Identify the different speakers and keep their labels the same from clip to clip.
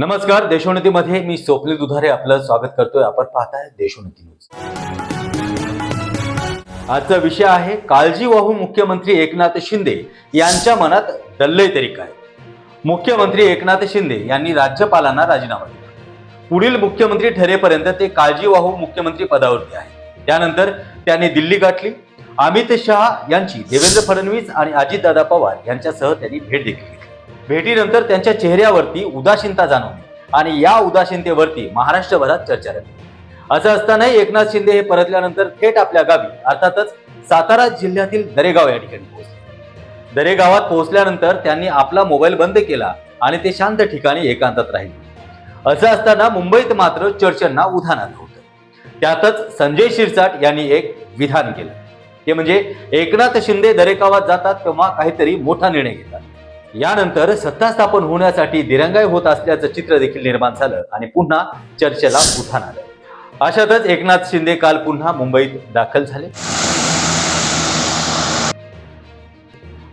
Speaker 1: नमस्कार. देशोन्नतीमध्ये मी स्वप्नील दुधारे आपलं स्वागत करतोय. आपण पाहताय देशोन्नती न्यूज. आजचा विषय आहे काळजीवाहू मुख्यमंत्री एकनाथ शिंदे यांच्या मनात दल्लय तरी काय. मुख्यमंत्री एकनाथ शिंदे यांनी राज्यपालांना राजीनामा दिला. पुढील मुख्यमंत्री ठरेपर्यंत ते काळजीवाहू मुख्यमंत्री पदावरती आहे. त्यानंतर त्यांनी दिल्ली गाठली. अमित शहा यांची देवेंद्र फडणवीस आणि अजितदादा पवार यांच्यासह त्यांनी भेट देखील घेतली. भेटीनंतर त्यांच्या चेहऱ्यावरती उदासीनता जाणवली आणि या उदासीनतेवरती महाराष्ट्रभरात चर्चा रंगली. असं असतानाही एकनाथ शिंदे हे परतल्यानंतर थेट आपल्या गावी अर्थातच सातारा जिल्ह्यातील दरेगाव या ठिकाणी पोहोचले. दरेगावात पोहोचल्यानंतर त्यांनी आपला मोबाईल बंद केला आणि ते शांत ठिकाणी एकांतात राहिले. असं असताना मुंबईत मात्र चर्चांना उधाण आलं होतं. त्यातच संजय शिरसाट यांनी एक विधान केलं. ते म्हणजे एकनाथ शिंदे दरेगावात जातात तेव्हा काहीतरी मोठा निर्णय घेतात. यानंतर सत्ता स्थापन होण्यासाठी दिरंगाई होत असल्याचं चित्र देखील निर्माण झालं आणि पुन्हा चर्चेला उधाण आलं. अशातच एकनाथ शिंदे काल पुन्हा मुंबईत दाखल झाले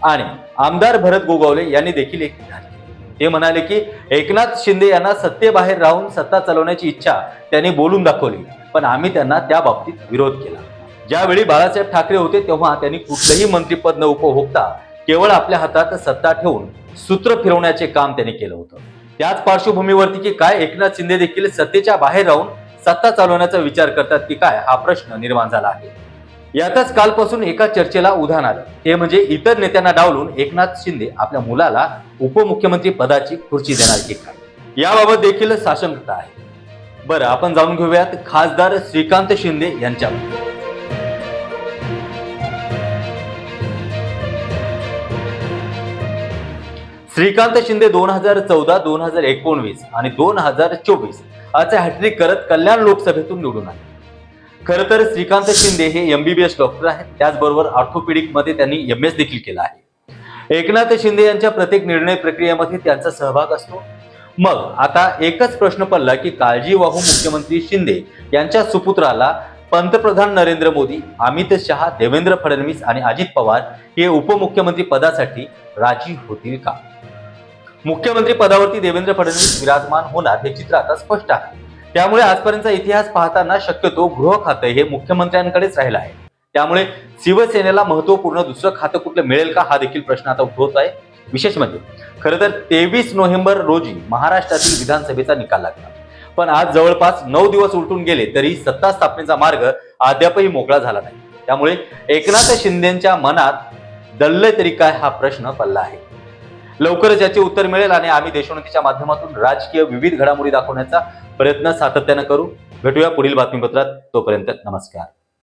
Speaker 1: आणि आमदार भरत गोगावले यांनी देखील एक विधान केले. ते म्हणाले की एकनाथ शिंदे यांना सत्तेबाहेर राहून सत्ता चालवण्याची इच्छा त्यांनी बोलून दाखवली, पण आम्ही त्यांना त्या बाबतीत विरोध केला. ज्यावेळी बाळासाहेब ठाकरे होते तेव्हा त्यांनी कुठलंही मंत्रिपद न उपभोगता केवळ आपल्या हातात सत्ता ठेवून सूत्र फिरवण्याचे काम त्यांनी केलं होतं. त्याच पार्श्वभूमीवरती की काय एकनाथ शिंदे देखील सत्तेच्या बाहेर राहून सत्ता चालवण्याचा विचार करतात की काय, हा प्रश्न निर्माण झाला आहे. यातच कालपासून एका चर्चेला उधाण आलं. ते म्हणजे इतर नेत्यांना डावलून एकनाथ शिंदे आपल्या मुलाला उपमुख्यमंत्री पदाची खुर्ची देणार की काय, याबाबत देखील साशंकता आहे. बरं, आपण जाणून घेऊयात खासदार श्रीकांत शिंदे यांच्याबद्दल. श्रीकांत शिंदे 2014, 2019 आणि 2024 असे हॅट्रिक करत कल्याण लोकसभेतून निवडून आले. खरं तर श्रीकांत शिंदे हे MBBS डॉक्टर आहेत. त्याचबरोबर ऑर्थोपेडिक मध्ये त्यांनी MS देखील केला आहे. एकनाथ शिंदे यांच्या प्रत्येक निर्णय प्रक्रियेमध्ये त्यांचा सहभाग असतो. मग आता एकच प्रश्न पडला की काळजीवाहू मुख्यमंत्री शिंदे यांच्या सुपुत्राला पंतप्रधान नरेंद्र मोदी, अमित शहा, देवेंद्र फडणवीस आणि अजित पवार हे उपमुख्यमंत्री पदासाठी राजी होतील का? मुख्यमंत्री पदावरती देवेंद्र फडणवीस विराजमान होणार हे चित्र आता स्पष्ट आहे. त्यामुळे आजपर्यंतचा इतिहास पाहताना शक्यतो गृह खातं हे मुख्यमंत्र्यांकडेच राहिलं आहे. त्यामुळे शिवसेनेला महत्वपूर्ण दुसरं खातं कुठलं मिळेल का, हा देखील प्रश्न आता उद्भवत आहे. विशेष म्हणजे खरं तर 23 नोव्हेंबर रोजी महाराष्ट्रातील विधानसभेचा निकाल लागला, पण आज जवळपास 9 दिवस उलटून गेले तरी सत्ता स्थापनेचा मार्ग अद्यापही मोकळा झाला नाही. त्यामुळे एकनाथ शिंदेच्या मनात दल्लय तरी काय, हा प्रश्न पडला आहे. लवकरच याचे उत्तर मिळेल आणि आम्ही देशोन्नतीच्या माध्यमातून राजकीय विविध घडामोडी दाखवण्याचा प्रयत्न सातत्यानं करू. भेटूया पुढील बातमीपत्रात. तोपर्यंत नमस्कार.